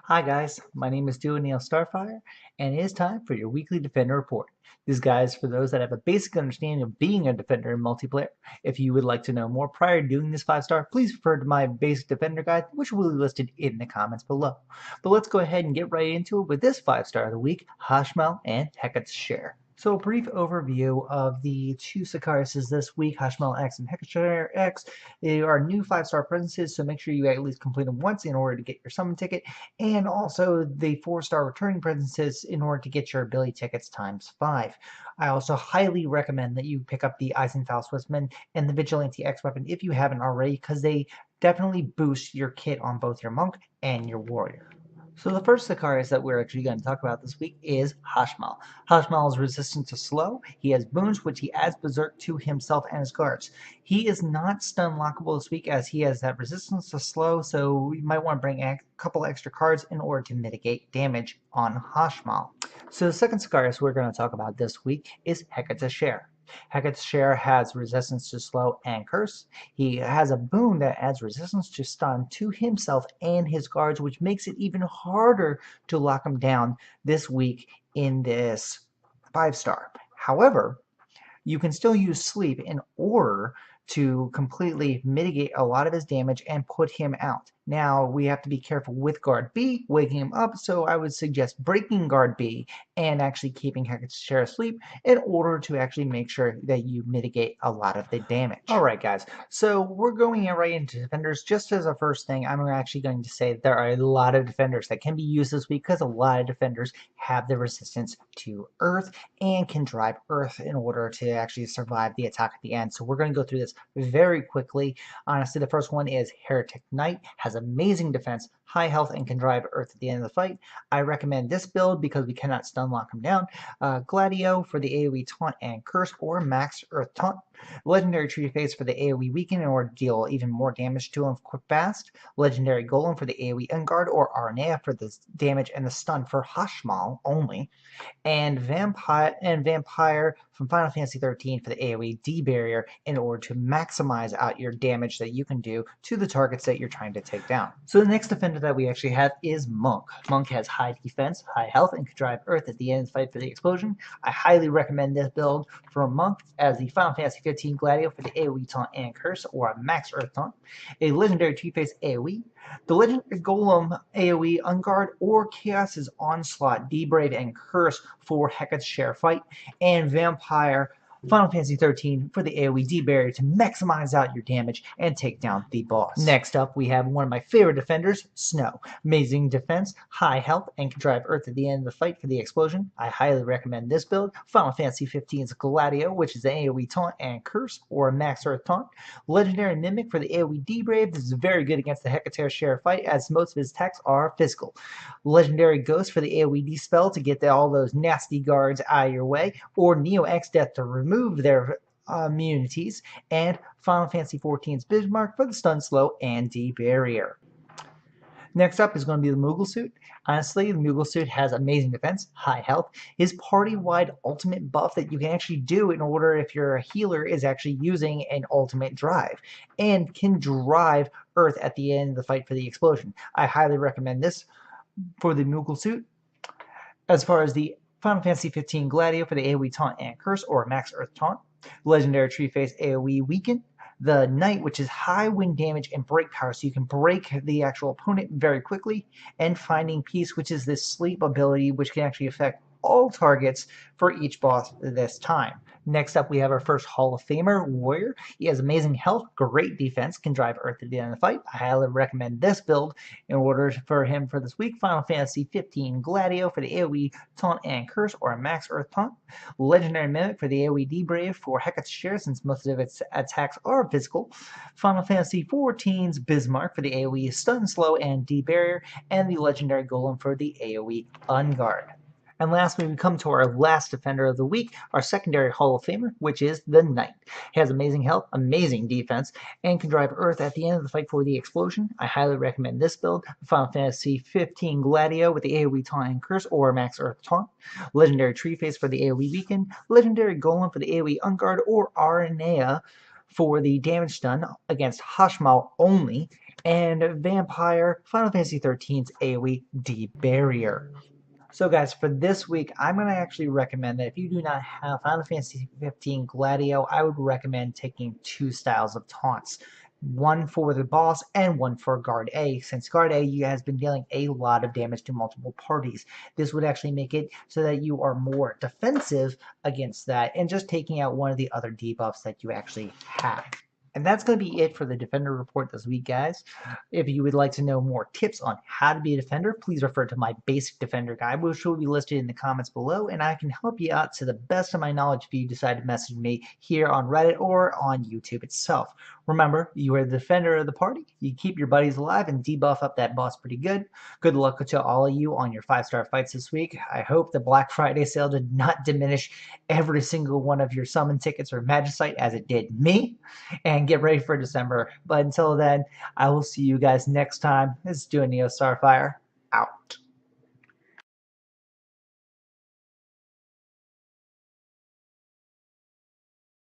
Hi guys, my name is Duoneo Starfire, and it is time for your weekly Defender report. This guide is for those that have a basic understanding of being a Defender in multiplayer. If you would like to know more prior to doing this 5-star, please refer to my basic Defender guide, which will be listed in the comments below. But let's go ahead and get right into it with this 5-star of the week, Hashmal and Hecatoncheir. So a brief overview of the two Sicariuses this week, Hashmal X and Hecatoncheir X. They are new 5-star presences, so make sure you at least complete them once in order to get your summon ticket, and also the 4-star returning presences in order to get your ability tickets ×5. I also highly recommend that you pick up the Eisenfall Swissman and the Vigilante X weapon if you haven't already, because they definitely boost your kit on both your monk and your warrior. So the first Sicarius that we're actually going to talk about this week is Hashmal. Hashmal is resistant to slow. He has boons which he adds berserk to himself and his guards. He is not stun lockable this week as he has that resistance to slow, so you might want to bring a couple extra cards in order to mitigate damage on Hashmal. So the second Sicarius we're going to talk about this week is Hecatoncheir. Hecatoncheir has resistance to slow and curse. He has a boon that adds resistance to stun to himself and his guards, which makes it even harder to lock him down this week in this 5-star. However, you can still use sleep in order to completely mitigate a lot of his damage and put him out. Now, we have to be careful with guard B, waking him up, so I would suggest breaking guard B and actually keeping Hecatoncheir asleep in order to actually make sure that you mitigate a lot of the damage. Alright guys, so we're going right into defenders. Just as a first thing, I'm actually going to say there are a lot of defenders that can be used this week because a lot of defenders have the resistance to earth and can drive earth in order to actually survive the attack at the end. So we're going to go through this very quickly. Honestly, the first one is Heretic Knight. Has amazing defense, high health, and can drive earth at the end of the fight. I recommend this build because we cannot stun lock him down. Gladio for the AoE taunt and curse or max earth taunt. Legendary Tree Face for the AoE weaken in order to deal even more damage to him quick fast. Legendary Golem for the AoE unguard or Arnea for the damage and the stun for Hashmal only. And Vampire from Final Fantasy 13 for the AoE D barrier in order to maximize out your damage that you can do to the targets that you're trying to take down. So the next defender that we actually have is Monk. Monk has high defense, high health, and can drive earth at the end of the fight for the explosion. I highly recommend this build for Monk as the Final Fantasy 15 Gladio for the AoE taunt and curse or a max earth taunt. A legendary Two-Face AoE. The Legendary Golem AoE Unguard or Chaos's Onslaught, D-Brave, and Curse for Hecatoncheir fight, and Vampire Final Fantasy 13 for the AoE D barrier to maximize out your damage and take down the boss. Next up, we have one of my favorite defenders, Snow. Amazing defense, high health, and can drive earth at the end of the fight for the explosion. I highly recommend this build. Final Fantasy 15's Gladio, which is an AoE taunt and curse or a max earth taunt. Legendary Mimic for the AoE D brave. This is very good against the Hecatoncheir fight as most of his attacks are physical. Legendary Ghost for the AoE D spell to get all those nasty guards out of your way, or Neo X Death to remove their immunities, and Final Fantasy XIV's Bismarck for the stun slow and D barrier. Next up is going to be the Moogle suit. Honestly, the Moogle suit has amazing defense, high health. His party-wide ultimate buff that you can actually do in order if you're a healer is actually using an ultimate drive and can drive earth at the end of the fight for the explosion. I highly recommend this for the Moogle suit. As far as the Final Fantasy 15 Gladio for the AoE taunt and curse or max earth taunt. Legendary Tree Face AoE weaken. The Knight, which is high wind damage and break power, so you can break the actual opponent very quickly. And Finding Peace, which is this sleep ability, which can actually affect all targets for each boss this time. Next up, we have our first Hall of Famer, Warrior. He has amazing health, great defense, can drive earth at the end of the fight. I highly recommend this build in order for him for this week. Final Fantasy 15 Gladio for the AoE taunt and curse or a max earth taunt. Legendary Mimic for the AoE D brave for Hecatoncheir since most of its attacks are physical. Final Fantasy 14's Bismarck for the AoE stun slow and D barrier. And the Legendary Golem for the AoE unguard. And lastly, we come to our last defender of the week, our secondary Hall of Famer, which is the Knight. He has amazing health, amazing defense, and can drive earth at the end of the fight for the explosion. I highly recommend this build. Final Fantasy 15 Gladio with the AoE taunt and curse or max earth taunt. Legendary Tree Face for the AoE weaken. Legendary Golem for the AoE unguard or Arnea for the damage done against Hashmal only. and Vampire, Final Fantasy XIII's AoE Barrier. So guys, for this week, I'm going to actually recommend that if you do not have Final Fantasy 15 Gladio, I would recommend taking two styles of taunts. One for the boss and one for Guard A. Since Guard A has been dealing a lot of damage to multiple parties, this would actually make it so that you are more defensive against that and just taking out one of the other debuffs that you actually have. And that's going to be it for the Defender Report this week, guys. If you would like to know more tips on how to be a defender, please refer to my basic defender guide, which will be listed in the comments below, and I can help you out to the best of my knowledge if you decide to message me here on Reddit or on YouTube itself. Remember, you are the defender of the party. You keep your buddies alive and debuff up that boss pretty good. Good luck to all of you on your 5-star fights this week. I hope the Black Friday sale did not diminish every single one of your summon tickets or Magicite as it did me. And get ready for December. But until then, I will see you guys next time. This is Duoneo Starfire, out.